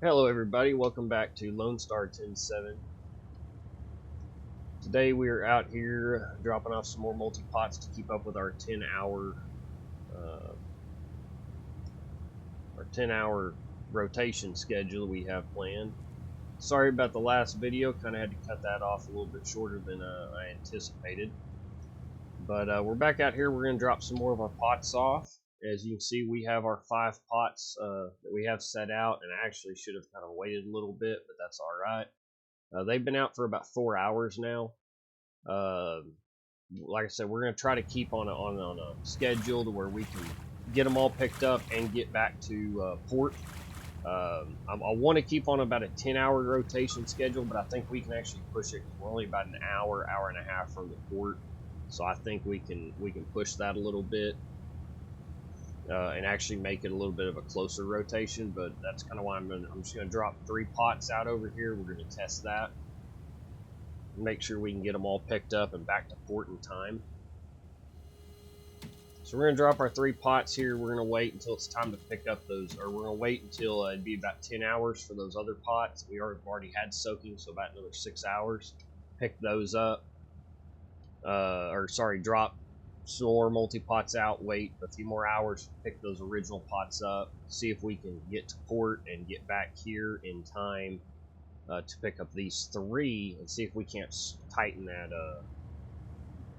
Hello everybody, welcome back to Lone Star 10-7. Today we are out here dropping off some more multi-pots to keep up with our 10-hour rotation schedule we have planned. Sorry about the last video, kind of had to cut that off a little bit shorter than I anticipated. But we're back out here, we're going to drop some more of our pots off. As you can see, we have our 5 pots that we have set out, and I actually should have kind of waited a little bit, but that's alright. They've been out for about 4 hours now. Uh, like I said, we're going to try to keep on a schedule to where we can get them all picked up and get back to port. I want to keep on about a 10-hour rotation schedule, but I think we can actually push it because we're only about an hour, hour and a half from the port. So I think we can push that a little bit and actually make it a little bit of a closer rotation. But that's kind of why I'm just gonna drop 3 pots out over here. We're gonna test that, make sure we can get them all picked up and back to port in time. So we're gonna drop our 3 pots here. We're gonna wait until it's time to pick up those, or we're gonna wait until it'd be about 10 hours for those other pots. We already had soaking, so about another 6 hours. Pick those up, drop some more multi-pots out, wait a few more hours, pick those original pots up, see if we can get to port and get back here in time to pick up these 3, and see if we can't tighten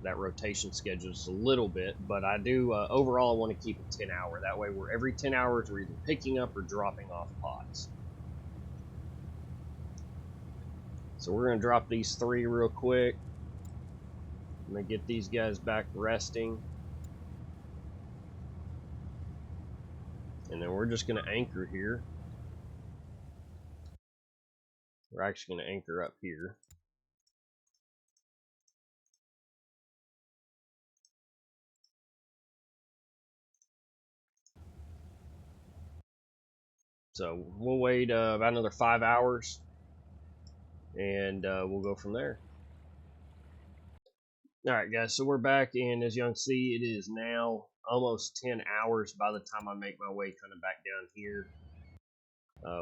that rotation schedule just a little bit. But I do overall I want to keep it 10 hour. That way we're every 10 hours we're either picking up or dropping off pots. So we're going to drop these 3 real quick. I'm going to get these guys back resting. And then we're just going to anchor here. We're actually going to anchor up here. So we'll wait about another 5 hours, and we'll go from there. Alright guys, so we're back, and as you can see, it is now almost 10 hours by the time I make my way kind of back down here.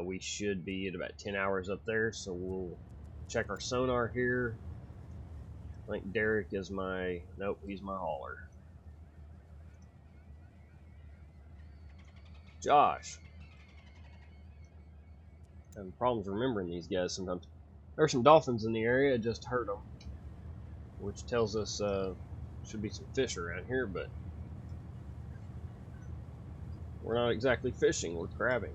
We should be at about 10 hours up there, so we'll check our sonar here. I think Derek is nope, he's my hauler. Josh. Having problems remembering these guys sometimes. There's some dolphins in the area, I just heard them, which tells us should be some fish around here, but we're not exactly fishing, we're crabbing.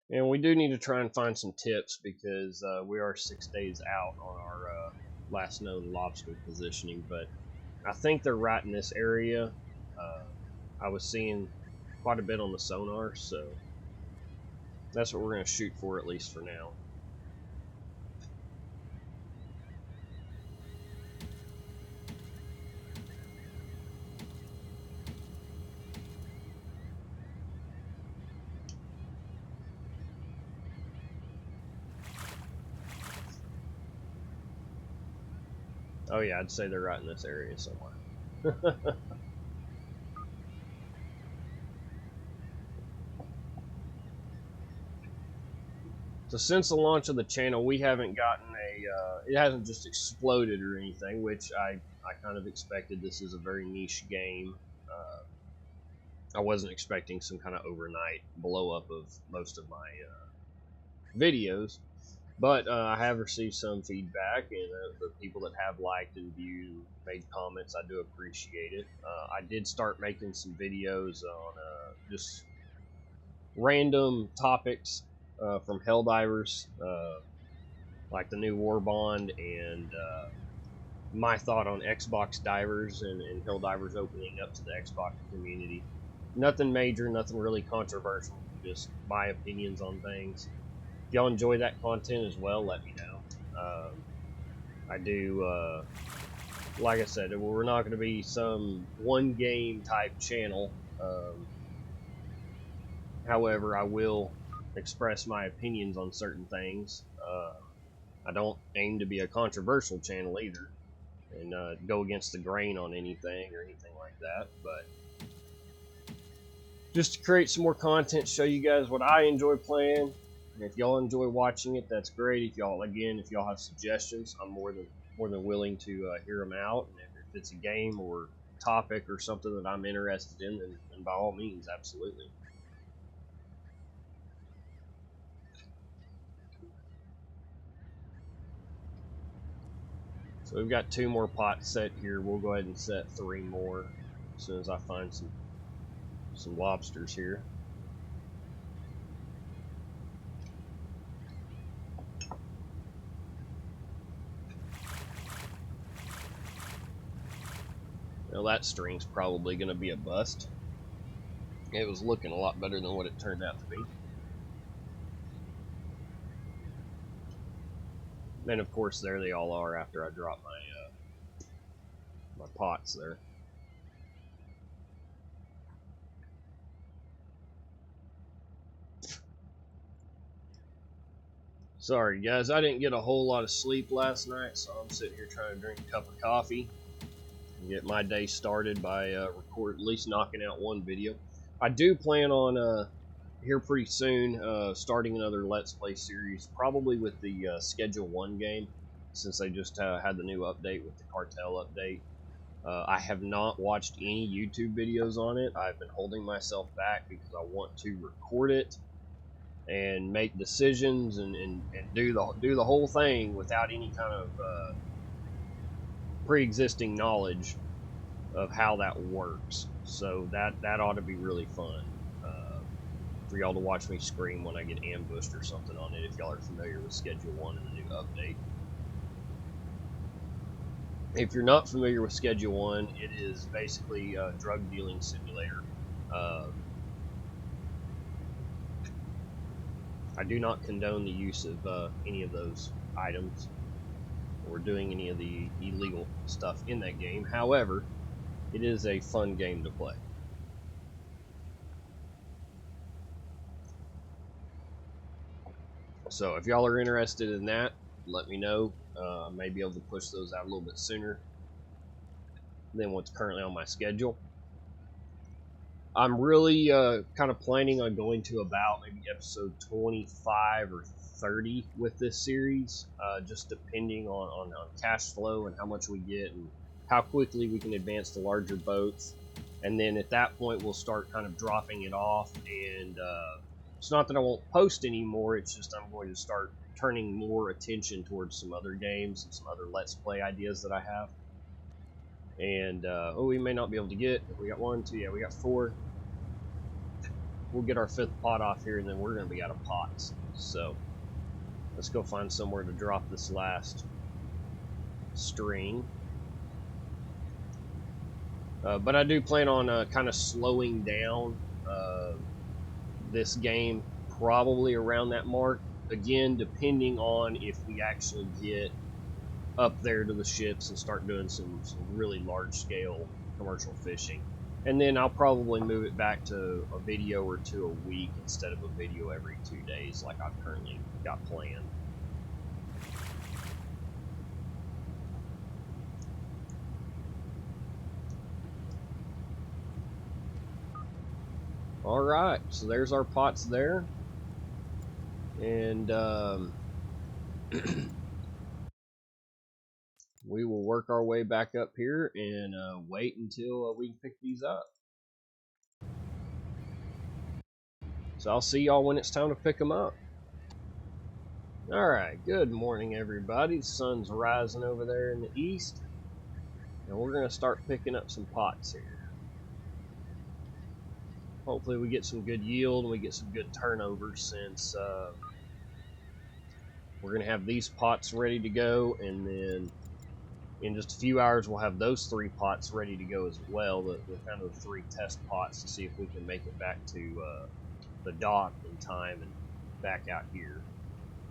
And we do need to try and find some tips because we are 6 days out on our last known lobster positioning, but I think they're right in this area. I was seeing quite a bit on the sonar, so that's what we're going to shoot for, at least for now. Oh yeah, I'd say they're right in this area somewhere. So since the launch of the channel, we haven't gotten it hasn't just exploded or anything, which I kind of expected. This is a very niche game. I wasn't expecting some kind of overnight blow up of most of my videos, but I have received some feedback, and the people that have liked and viewed, made comments, I do appreciate it. I did start making some videos on just random topics from Helldivers, like the new War Bond, and my thought on Xbox divers and Helldivers opening up to the Xbox community. Nothing major, nothing really controversial, just my opinions on things. If y'all enjoy that content as well, let me know. I do, like I said, we're not going to be some one game type channel. However, I will express my opinions on certain things. I don't aim to be a controversial channel either, and go against the grain on anything or anything like that. But just to create some more content, show you guys what I enjoy playing. And if y'all enjoy watching it, that's great. If y'all have suggestions, I'm more than willing to hear them out. And if it's a game or topic or something that I'm interested in, then by all means, absolutely. So we've got 2 more pots set here. We'll go ahead and set 3 more as soon as I find some lobsters here. Now that string's probably going to be a bust. It was looking a lot better than what it turned out to be. And of course, there they all are after I drop my pots there. Sorry guys, I didn't get a whole lot of sleep last night, so I'm sitting here trying to drink a cup of coffee and get my day started by at least knocking out one video. I do plan on here pretty soon starting another Let's Play series, probably with the Schedule 1 game, since they just had the new update with the cartel update. I have not watched any YouTube videos on it. I've been holding myself back because I want to record it and make decisions and do the whole thing without any kind of pre-existing knowledge of how that works. So that ought to be really fun for y'all to watch me scream when I get ambushed or something on it, if y'all are familiar with Schedule 1 and the new update. If you're not familiar with Schedule 1, it is basically a drug dealing simulator. I do not condone the use of any of those items or doing any of the illegal stuff in that game. However, it is a fun game to play. So if y'all are interested in that, let me know. I may be able to push those out a little bit sooner than what's currently on my schedule. I'm really kind of planning on going to about maybe episode 25 or 30 with this series, just depending on cash flow and how much we get and how quickly we can advance to larger boats. And then at that point, we'll start kind of dropping it off. And it's not that I won't post anymore, it's just I'm going to start turning more attention towards some other games and some other Let's Play ideas that I have. And, oh, we may not be able to get, we got 1, 2, yeah, we got 4. We'll get our 5th pot off here, and then we're going to be out of pots. So, let's go find somewhere to drop this last string. But I do plan on kind of slowing down this game probably around that mark. Again, depending on if we actually get up there to the ships and start doing some really large-scale commercial fishing. And then I'll probably move it back to a video or 2 a week instead of a video every 2 days like I've currently got planned. Alright, so there's our pots there. And we will work our way back up here and wait until we can pick these up. So I'll see y'all when it's time to pick them up. Alright, good morning everybody. The sun's rising over there in the east. And we're going to start picking up some pots here. Hopefully we get some good yield and we get some good turnover, since we're going to have these pots ready to go, and then in just a few hours we'll have those 3 pots ready to go as well, the kind of 3 test pots, to see if we can make it back to the dock in time and back out here.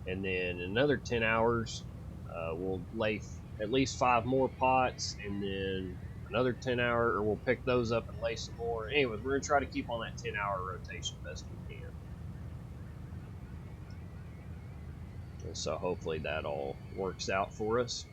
And then in another 10 hours we'll lay at least 5 more pots, and then another 10 hour, or we'll pick those up and lay some more. Anyways, we're going to try to keep on that 10-hour rotation best we can. And so hopefully that all works out for us.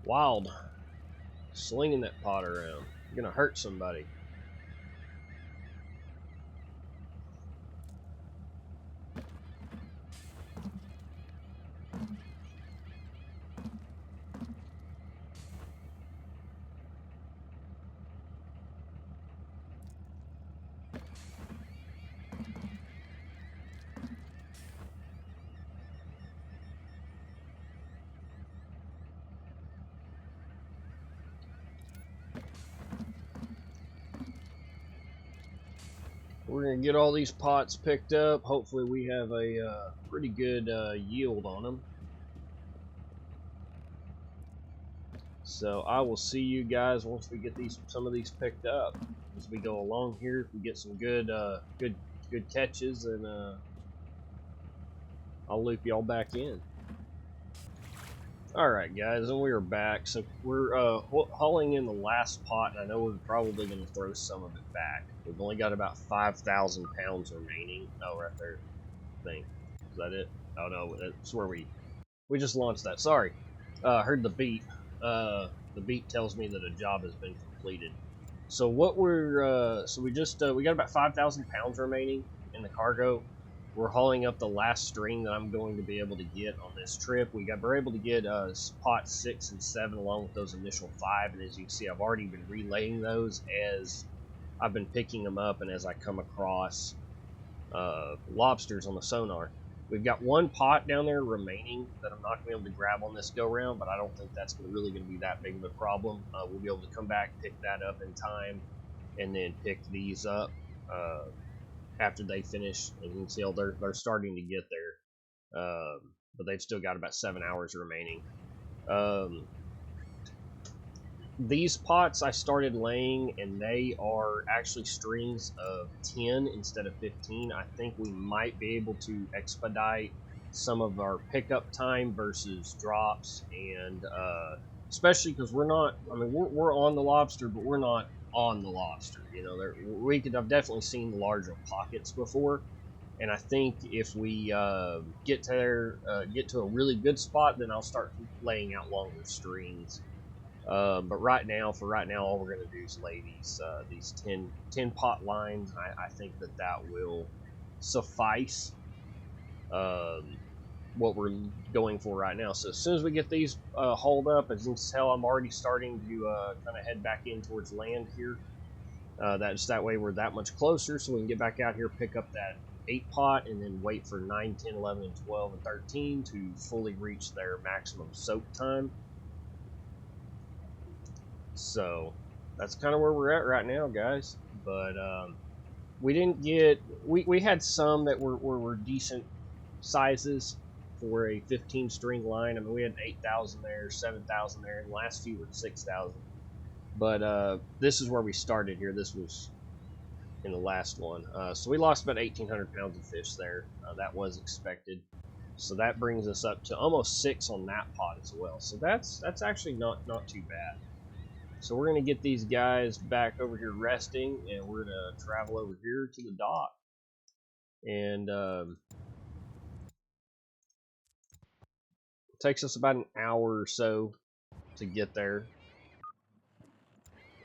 Wild. Slinging that pot around. You're gonna hurt somebody. We're going to get all these pots picked up. Hopefully we have a pretty good yield on them. So I will see you guys once we get some of these picked up. As we go along here, if we get some good catches, and I'll loop y'all back in. Alright guys, and we are back. So we're hauling in the last pot, and I know we're probably going to throw some of it back. We've only got about 5,000 pounds remaining. Oh, right there, I think. Is that it? Oh no, that's where we just launched that. Sorry. Heard the beep. The beep tells me that a job has been completed. So what we're, so we got about 5,000 pounds remaining in the cargo. We're hauling up the last string that I'm going to be able to get on this trip. We're able to get pot 6 and 7 along with those initial 5, and as you can see, I've already been relaying those as I've been picking them up and as I come across lobsters on the sonar. We've got one pot down there remaining that I'm not going to be able to grab on this go round, but I don't think that's really going to be that big of a problem. We'll be able to come back, pick that up in time, and then pick these up after they finish. And you can see they're starting to get there, but they've still got about 7 hours remaining. These pots I started laying, and they are actually strings of 10 instead of 15. I think we might be able to expedite some of our pickup time versus drops, and especially because we're not, I mean, we're on the lobster, but we're not on the lobster. You know, I've definitely seen the larger pockets before, and I think if we get to a really good spot, then I'll start laying out longer strings. But for right now, all we're going to do is lay these 10 pot lines. I think that will suffice what we're going for right now. So as soon as we get these hauled up, as you can tell, I'm already starting to kind of head back in towards land here. That way we're that much closer, so we can get back out here, pick up that 8 pot, and then wait for 9, 10, 11, and 12, and 13 to fully reach their maximum soak time. So that's kind of where we're at right now, guys. But we didn't get, we had some that were decent sizes for a 15 string line. I mean, we had 8,000 there, 7,000 there, and the last few were 6,000. But this is where we started here. This was in the last one. So we lost about 1,800 pounds of fish there. That was expected. So that brings us up to almost 6 on that pot as well. So that's actually not too bad. So we're going to get these guys back over here resting, and we're going to travel over here to the dock. And it takes us about an hour or so to get there.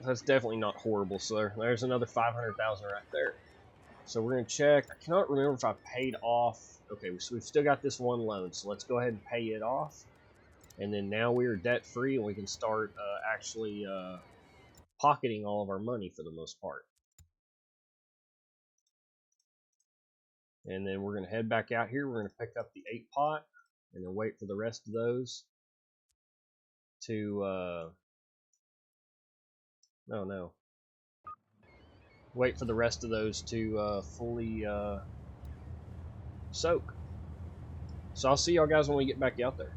That's definitely not horrible, sir. There's another 500,000 right there. So we're going to check. I cannot remember if I paid off. Okay, so we've still got this one loan, so let's go ahead and pay it off. And then now we are debt-free, and we can start actually pocketing all of our money for the most part. And then we're going to head back out here. We're going to pick up the 8 pot and then wait for the rest of those to wait for the rest of those to fully soak. So I'll see y'all guys when we get back out there.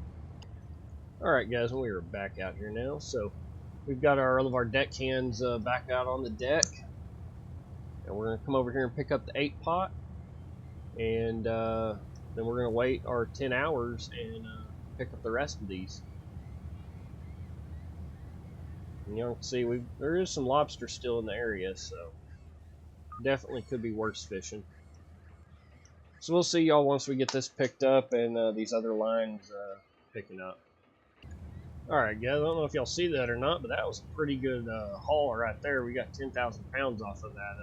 Alright guys, we are back out here now. So we've got all of our deck hands back out on the deck. And we're going to come over here and pick up the 8 pot. And then we're going to wait our 10 hours and pick up the rest of these. And you can see there is some lobster still in the area, so definitely could be worse fishing. So we'll see y'all once we get this picked up and these other lines picking up. Alright guys, I don't know if y'all see that or not, but that was a pretty good haul right there. We got 10,000 pounds off of that,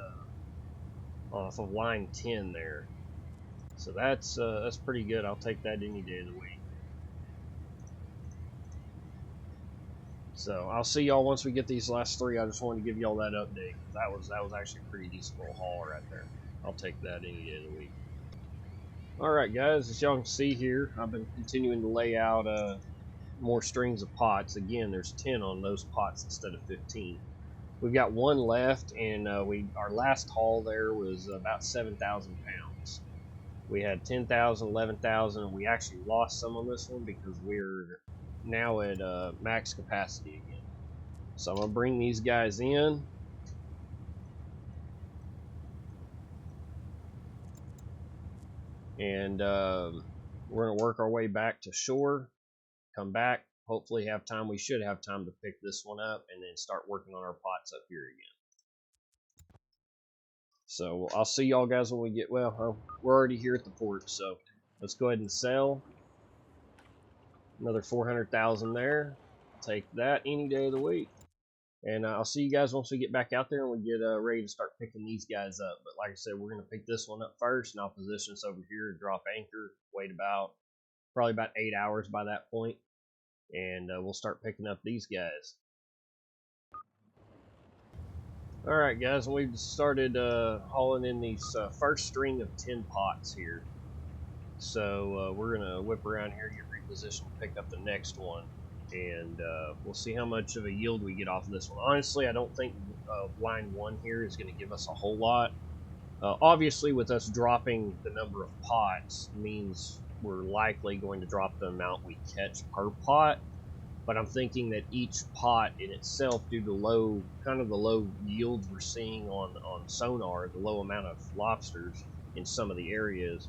off of line 10 there. So that's pretty good. I'll take that any day of the week. So I'll see y'all once we get these last three. I just wanted to give y'all that update. That was actually a pretty decent little haul right there. I'll take that any day of the week. Alright guys, as y'all can see here, I've been continuing to lay out more strings of pots. Again, there's 10 on those pots instead of 15. We've got one left, and our last haul there was about 7,000 pounds. We had 10,000, 11,000, and we actually lost some on this one because we're now at max capacity again. So I'm gonna bring these guys in. And we're gonna work our way back to shore, come back, hopefully have time. We should have time to pick this one up and then start working on our pots up here again. So I'll see y'all guys when we get, well, we're already here at the port, so let's go ahead and sell. Another 400,000 there. Take that any day of the week. And I'll see you guys once we get back out there and we get ready to start picking these guys up. But like I said, we're going to pick this one up first, and I'll position us over here and drop anchor. Wait probably about 8 hours by that point, and we'll start picking up these guys. Alright guys, we've started hauling in these first string of 10 pots here. So we're going to whip around here, get repositioned, pick up the next one, and we'll see how much of a yield we get off of this one. Honestly, I don't think line 1 here is going to give us a whole lot. Obviously, with us dropping the number of pots means we're likely going to drop the amount we catch per pot. But I'm thinking that each pot in itself, due to the low yields we're seeing on sonar, the low amount of lobsters in some of the areas,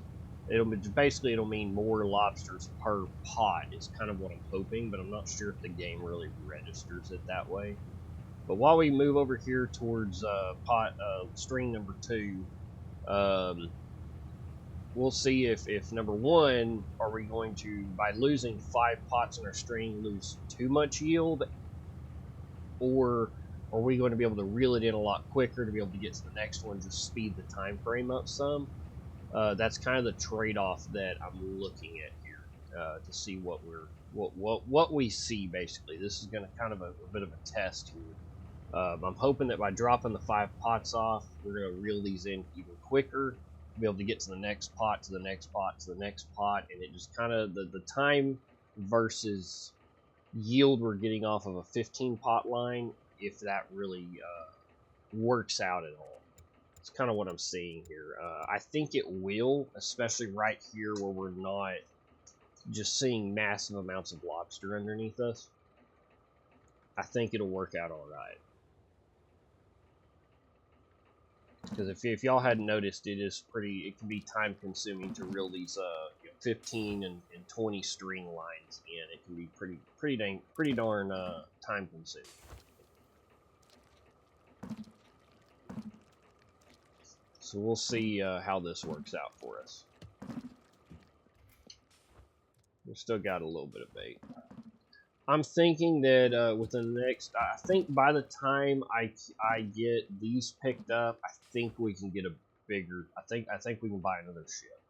it'll mean more lobsters per pot is kind of what I'm hoping, but I'm not sure if the game really registers it that way. But while we move over here towards string number 2, we'll see if number 1, are we going to, by losing 5 pots in our string, lose too much yield, or are we going to be able to reel it in a lot quicker to be able to get to the next one, just speed the time frame up some. That's kind of the trade-off that I'm looking at here, to see what we see. Basically, this is going to kind of a bit of a test here. I'm hoping that by dropping the 5 pots off, we're going to reel these in even quicker, be able to get to the next pot, to the next pot, to the next pot, and it just kind of, the time versus yield we're getting off of a 15 pot line, if that really works out at all. It's kind of what I'm seeing here. I think it will, especially right here where we're not just seeing massive amounts of lobster underneath us. I think it'll work out all right. Because if y'all hadn't noticed, it can be time consuming to reel these 15 and 20 string lines in. It can be pretty darn time consuming. So we'll see how this works out for us. We've still got a little bit of bait. I'm thinking that within the next, I think by the time I get these picked up, I think we can get a bigger. I think we can buy another ship.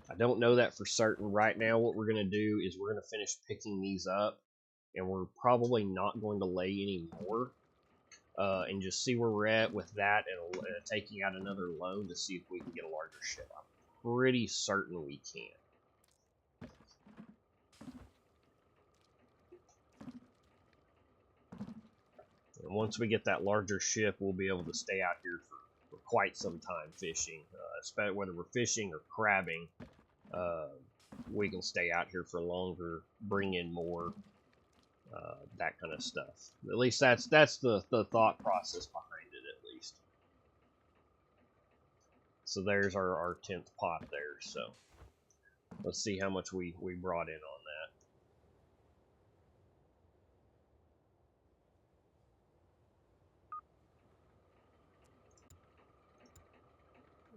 I don't know that for certain right now. What we're gonna do is we're gonna finish picking these up, and we're probably not going to lay any more, and just see where we're at with that, and taking out another loan to see if we can get a larger ship. I'm pretty certain we can. And once we get that larger ship, we'll be able to stay out here for quite some time fishing. Especially whether we're fishing or crabbing, we can stay out here for longer, bring in more, that kind of stuff. At least that's the thought process behind it, at least. So there's our 10th pot there. So let's see how much we brought in on that.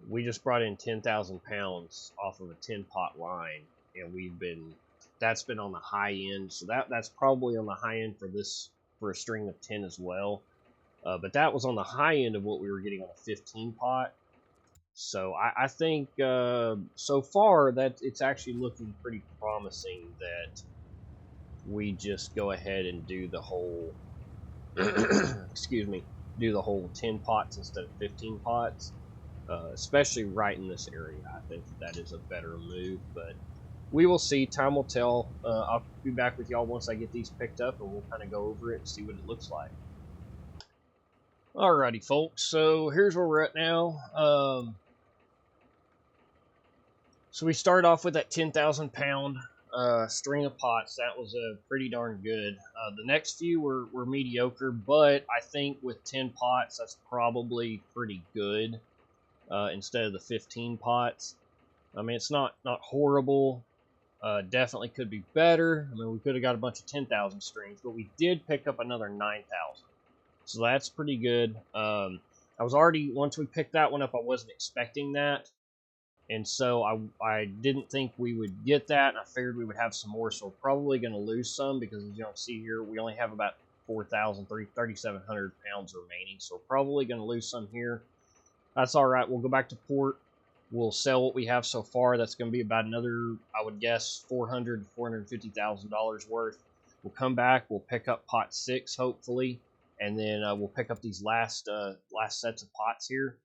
We just brought in 10,000 pounds off of a 10 pot line, and we've been That's been on the high end, so that's probably on the high end for this, for a string of 10 as well. But that was on the high end of what we were getting on a 15 pot. So I think so far that it's actually looking pretty promising that we just go ahead and do the whole excuse me, do the whole 10 pots instead of 15 pots. Especially right in this area, I think that is a better move, but we will see. Time will tell. I'll be back with y'all once I get these picked up, and we'll kind of go over it and see what it looks like. Alrighty, folks. So here's where we're at now. So we started off with that 10,000 pound string of pots. That was pretty darn good. The next few were mediocre, but I think with 10 pots, that's probably pretty good instead of the 15 pots. I mean, it's not horrible. Definitely could be better. I mean, we could have got a bunch of 10,000 strings, but we did pick up another 9,000. So that's pretty good. I was already, once we picked that one up, I wasn't expecting that. And so I didn't think we would get that. And I figured we would have some more. So we're probably going to lose some because, as you can see here, we only have about 3,700 pounds remaining. So we're probably going to lose some here. That's all right. We'll go back to port. We'll sell what we have so far. That's going to be about another, I would guess, $400,000 to $450,000 worth. We'll come back. We'll pick up pot 6, hopefully, and then we'll pick up these last sets of pots here.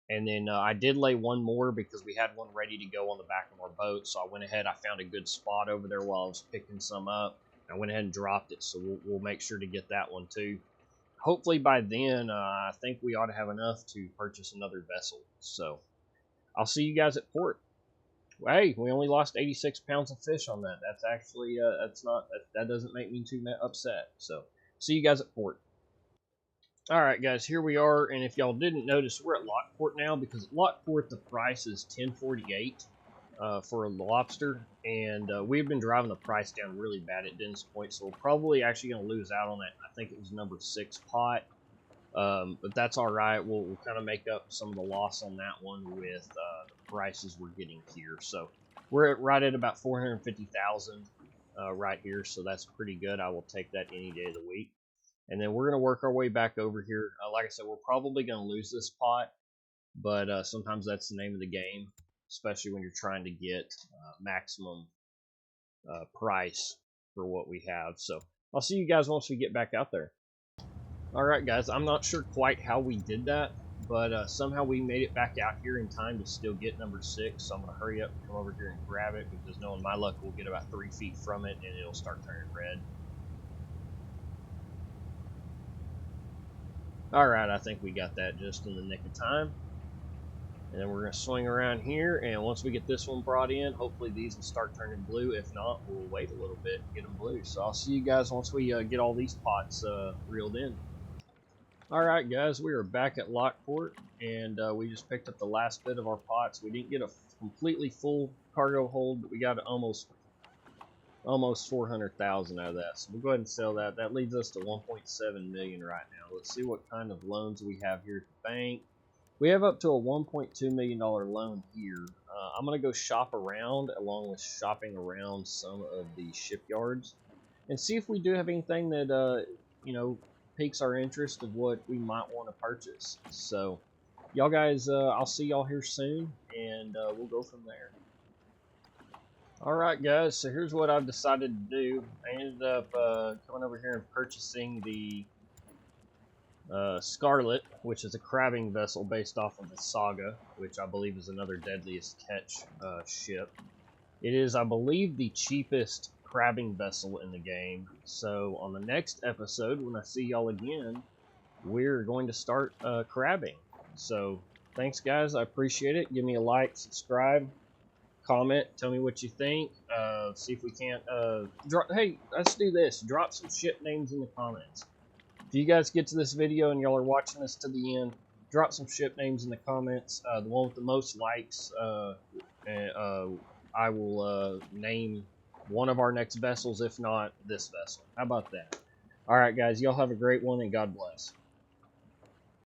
And then I did lay one more because we had one ready to go on the back of our boat. So I went ahead. I found a good spot over there while I was picking some up. I went ahead and dropped it. So we'll make sure to get that one too. Hopefully by then, I think we ought to have enough to purchase another vessel. So I'll see you guys at port. Hey, we only lost 86 pounds of fish on that. That's actually, that doesn't make me too upset. So see you guys at port. Alright guys, here we are, and if y'all didn't notice, we're at Lockport now, because at Lockport the price is $10.48 for a lobster, and we've been driving the price down really bad at Dennis Point, so we're probably actually going to lose out on that. I think it was number 6 pot, but that's alright. We'll kind of make up some of the loss on that one with the prices we're getting here. So we're right at about 450,000 right here, so that's pretty good. I will take that any day of the week. And then we're going to work our way back over here. Like I said, we're probably going to lose this pot, but sometimes that's the name of the game, especially when you're trying to get maximum price for what we have. So I'll see you guys once we get back out there. Alright guys, I'm not sure quite how we did that, but somehow we made it back out here in time to still get number 6. So I'm going to hurry up and come over here and grab it, because knowing my luck, we'll get about 3 feet from it and it'll start turning red. Alright, I think we got that just in the nick of time. And then we're going to swing around here, and once we get this one brought in, hopefully these will start turning blue. If not, we'll wait a little bit and get them blue. So I'll see you guys once we get all these pots reeled in. Alright guys, we are back at Lockport, and we just picked up the last bit of our pots. We didn't get a completely full cargo hold, but we got almost 400,000 out of that. So we'll go ahead and sell that. That leads us to 1.7 million right now. Let's see what kind of loans we have here at the bank. We have up to a $1.2 million loan here. I'm going to go shop around, along with shopping around some of the shipyards, and see if we do have anything that you know, piques our interest of what we might want to purchase. So y'all guys, I'll see y'all here soon, and we'll go from there. Alright guys, so here's what I've decided to do. I ended up coming over here and purchasing the Scarlet, which is a crabbing vessel based off of the Saga, which I believe is another Deadliest Catch ship. It is, I believe, the cheapest crabbing vessel in the game. So on the next episode, when I see y'all again, we're going to start crabbing. So thanks guys, I appreciate it. Give me a like, subscribe, comment, tell me what you think. See if we can't hey, let's do this. Drop some ship names in the comments. If you guys get to this video and y'all are watching this to the end, drop some ship names in the comments. The one with the most likes, I will name one of our next vessels, if not this vessel. How about that? Alright guys, y'all have a great one, and God bless.